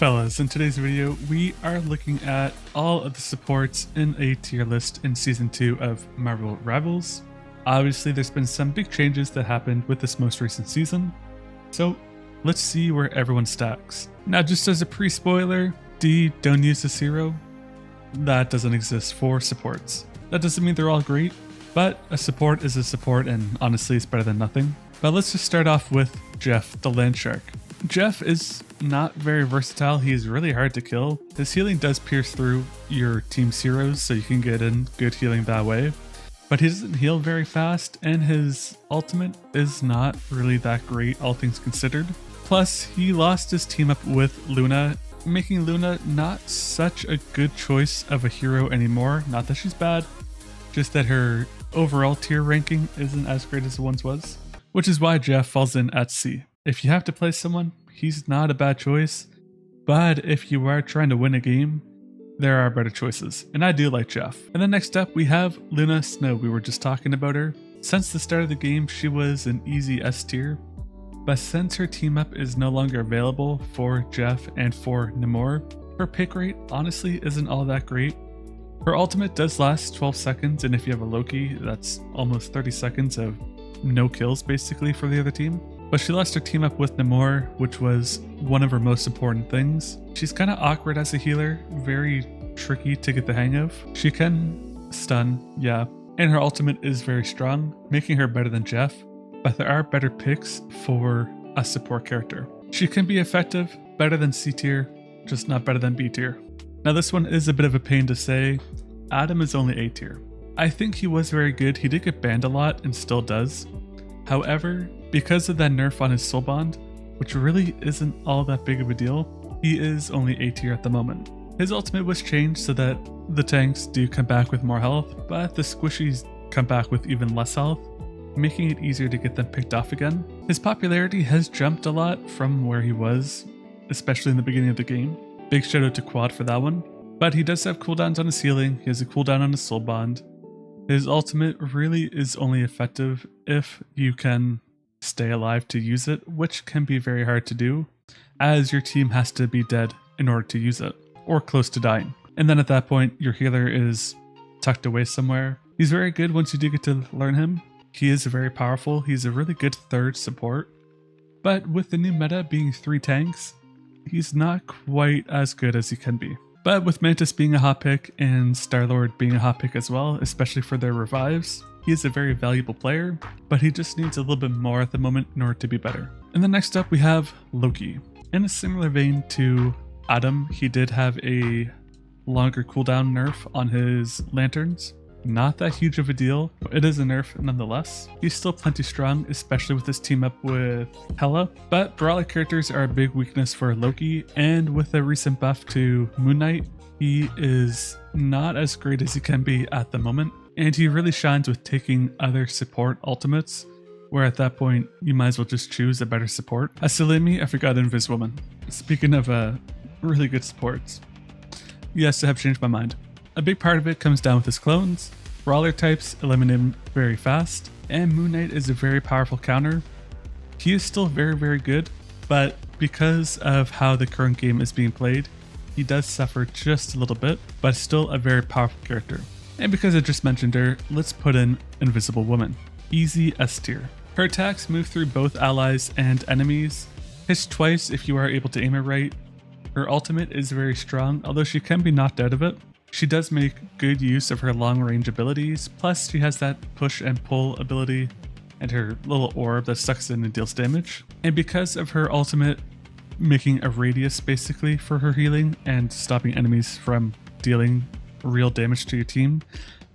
Fellas, in today's video, we are looking at all of the supports in a tier list in Season 2 of Marvel Rivals. Obviously, there's been some big changes that happened with this most recent season, so let's see where everyone stacks. Now, just as a pre-spoiler, don't use this hero. That doesn't exist for supports. That doesn't mean they're all great, but a support is a support, and honestly, it's better than nothing. But let's just start off with Jeff, the Land Shark. Jeff is not very versatile. He is really hard to kill. His healing does pierce through your team's heroes, so you can get in good healing that way. But he doesn't heal very fast, and his ultimate is not really that great, all things considered. Plus, he lost his team up with Luna, making Luna not such a good choice of a hero anymore. Not that she's bad, just that her overall tier ranking isn't as great as it once was. Which is why Jeff falls in at C. If you have to play someone, he's not a bad choice, but if you are trying to win a game, there are better choices, and I do like Jeff. And then next up, we have Luna Snow. We were just talking about her. Since the start of the game, she was an easy S tier, but since her team up is no longer available for Jeff and for Namor, her pick rate honestly isn't all that great. Her ultimate does last 12 seconds, and if you have a Loki, that's almost 30 seconds of no kills basically for the other team. But she lost her team up with Namor, which was one of her most important things. She's kind of awkward as a healer, very tricky to get the hang of. She can stun, yeah, and her ultimate is very strong, making her better than Jeff, but there are better picks for a support character. She can be effective, better than C tier, just not better than B tier. Now this one is a bit of a pain to say. Adam is only A tier. I think he was very good. He did get banned a lot and still does. However, because of that nerf on his soul bond, which really isn't all that big of a deal, he is only A tier at the moment. His ultimate was changed so that the tanks do come back with more health, but the squishies come back with even less health, making it easier to get them picked off again. His popularity has jumped a lot from where he was, especially in the beginning of the game. Big shout out to Quad for that one. But he does have cooldowns on his healing, he has a cooldown on his soul bond. His ultimate really is only effective if you can stay alive to use it, which can be very hard to do, as your team has to be dead in order to use it, or close to dying. And then at that point, your healer is tucked away somewhere. He's very good once you do get to learn him. He is very powerful, he's a really good third support, but with the new meta being 3 tanks, he's not quite as good as he can be. But with Mantis being a hot pick and Star-Lord being a hot pick as well, especially for their revives, he is a very valuable player, but he just needs a little bit more at the moment in order to be better. And then next up we have Loki. In a similar vein to Adam, he did have a longer cooldown nerf on his lanterns. Not that huge of a deal, but it is a nerf nonetheless. He's still plenty strong, especially with his team up with Hela, but brawler characters are a big weakness for Loki, and with a recent buff to Moon Knight, he is not as great as he can be at the moment, and he really shines with taking other support ultimates, where at that point, you might as well just choose a better support. Silly me, I forgot Inviswoman. Speaking of really good supports, yes, I have changed my mind. A big part of it comes down with his clones. Brawler types eliminate him very fast, and Moon Knight is a very powerful counter. He is still very, very good, but because of how the current game is being played, he does suffer just a little bit, but still a very powerful character. And because I just mentioned her, let's put in Invisible Woman. Easy S tier. Her attacks move through both allies and enemies, hits twice if you are able to aim it right. Her ultimate is very strong, although she can be knocked out of it. She does make good use of her long range abilities, plus she has that push and pull ability and her little orb that sucks in and deals damage. And because of her ultimate making a radius basically for her healing and stopping enemies from dealing real damage to your team,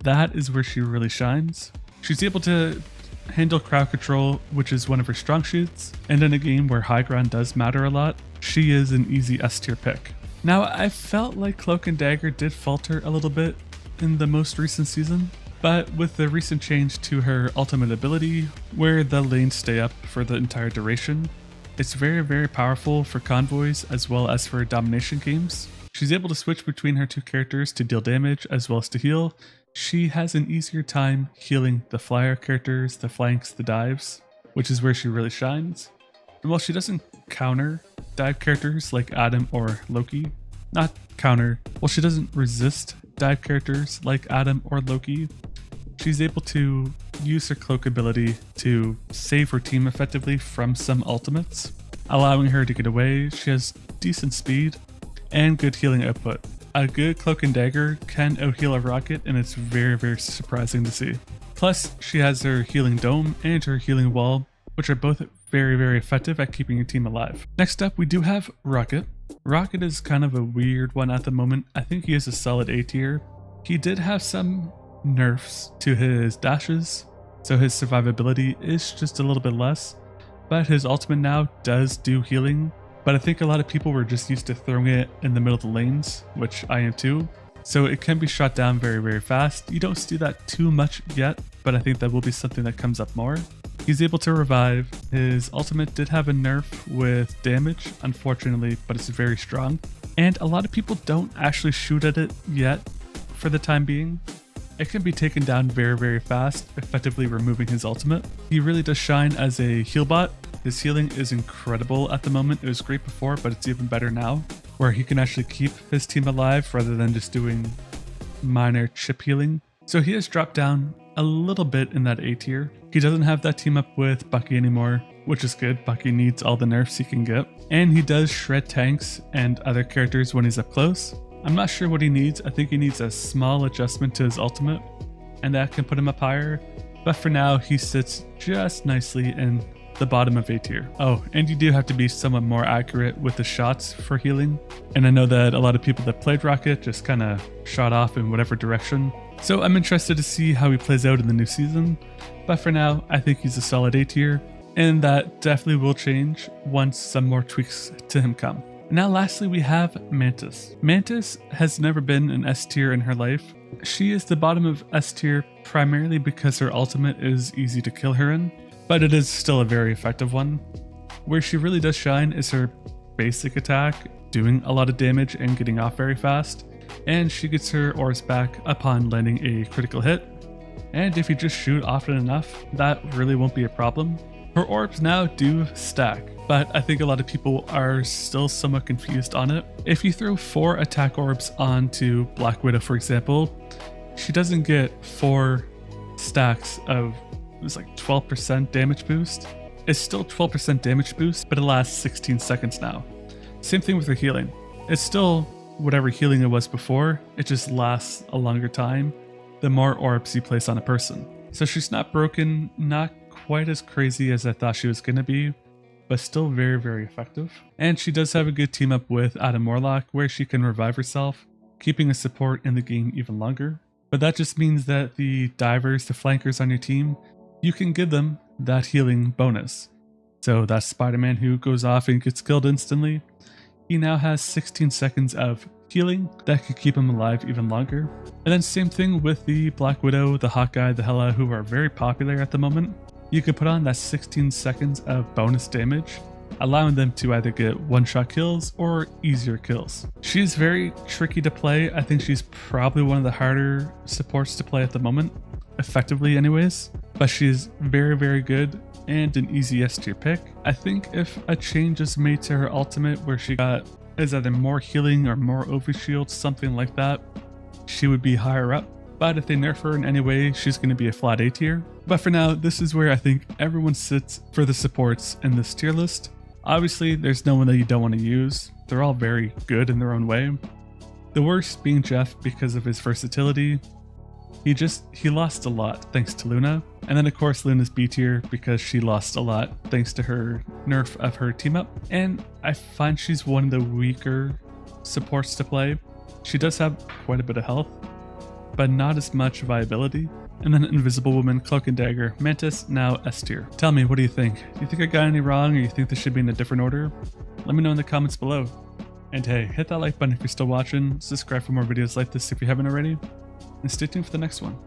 that is where she really shines. She's able to handle crowd control, which is one of her strong suits, and in a game where high ground does matter a lot, she is an easy S tier pick. Now, I felt like Cloak and Dagger did falter a little bit in the most recent season, but with the recent change to her ultimate ability, where the lanes stay up for the entire duration, it's very, very powerful for convoys as well as for domination games. She's able to switch between her 2 characters to deal damage as well as to heal. She has an easier time healing the flyer characters, the flanks, the dives, which is where she really shines. And while she doesn't counter dive characters like Adam or Loki, not counter, while she doesn't resist dive characters like Adam or Loki, she's able to use her cloak ability to save her team effectively from some ultimates, allowing her to get away. She has decent speed and good healing output. A good Cloak and Dagger can out-heal a rocket, and it's very, very surprising to see. Plus, she has her healing dome and her healing wall, which are both very, very effective at keeping your team alive. Next up, we do have Rocket. Rocket is kind of a weird one at the moment. I think he is a solid A tier. He did have some nerfs to his dashes, so his survivability is just a little bit less, but his ultimate now does do healing. But I think a lot of people were just used to throwing it in the middle of the lanes, which I am too. So it can be shot down very, very fast. You don't see that too much yet, but I think that will be something that comes up more. He's able to revive. His ultimate did have a nerf with damage, unfortunately, but it's very strong. And a lot of people don't actually shoot at it yet for the time being. It can be taken down very, very fast, effectively removing his ultimate. He really does shine as a heal bot. His healing is incredible at the moment. It was great before, but it's even better now, where he can actually keep his team alive rather than just doing minor chip healing. So he has dropped down a little bit in that A tier. He doesn't have that team up with Bucky anymore, which is good. Bucky needs all the nerfs he can get. And he does shred tanks and other characters when he's up close. I'm not sure what he needs. I think he needs a small adjustment to his ultimate, and that can put him up higher. But for now, he sits just nicely in the bottom of A tier. Oh, and you do have to be somewhat more accurate with the shots for healing. And I know that a lot of people that played Rocket just kind of shot off in whatever direction. So I'm interested to see how he plays out in the new season. But for now, I think he's a solid A tier, and that definitely will change once some more tweaks to him come. Now lastly, we have Mantis. Mantis has never been an S tier in her life. She is the bottom of S tier primarily because her ultimate is easy to kill her in, but it is still a very effective one. Where she really does shine is her basic attack, doing a lot of damage and getting off very fast, and she gets her orbs back upon landing a critical hit. And if you just shoot often enough, that really won't be a problem. Her orbs now do stack, but I think a lot of people are still somewhat confused on it. If you throw 4 attack orbs onto Black Widow, for example, she doesn't get 4 stacks of, it was like 12% damage boost. It's still 12% damage boost, but it lasts 16 seconds now. Same thing with her healing. It's still whatever healing it was before, it just lasts a longer time the more orbs you place on a person. So she's not broken, not quite as crazy as I thought she was going to be, but still very, very effective. And she does have a good team up with Adam Warlock, where she can revive herself, keeping a support in the game even longer. But that just means that the divers, the flankers on your team, you can give them that healing bonus. So that's Spider-Man, who goes off and gets killed instantly. He now has 16 seconds of healing that could keep him alive even longer. And then same thing with the Black Widow, the Hawkeye, the Hela, who are very popular at the moment. You can put on that 16 seconds of bonus damage, allowing them to either get one-shot kills or easier kills. She's very tricky to play. I think she's probably one of the harder supports to play at the moment, effectively anyways, but she's very, very good and an easy S tier pick. I think if a change is made to her ultimate where she is either more healing or more overshield, something like that, she would be higher up. But if they nerf her in any way, she's going to be a flat A tier. But for now, this is where I think everyone sits for the supports in this tier list. Obviously, there's no one that you don't want to use. They're all very good in their own way. The worst being Jeff because of his versatility. He lost a lot thanks to Luna. And then of course Luna's B tier because she lost a lot thanks to her nerf of her team up. And I find she's one of the weaker supports to play. She does have quite a bit of health, but not as much viability. And then Invisible Woman, Cloak and Dagger, Mantis, now S tier. Tell me, what do you think? Do you think I got any wrong, or you think this should be in a different order? Let me know in the comments below. And hey, hit that like button if you're still watching, subscribe for more videos like this if you haven't already, and stay tuned for the next one.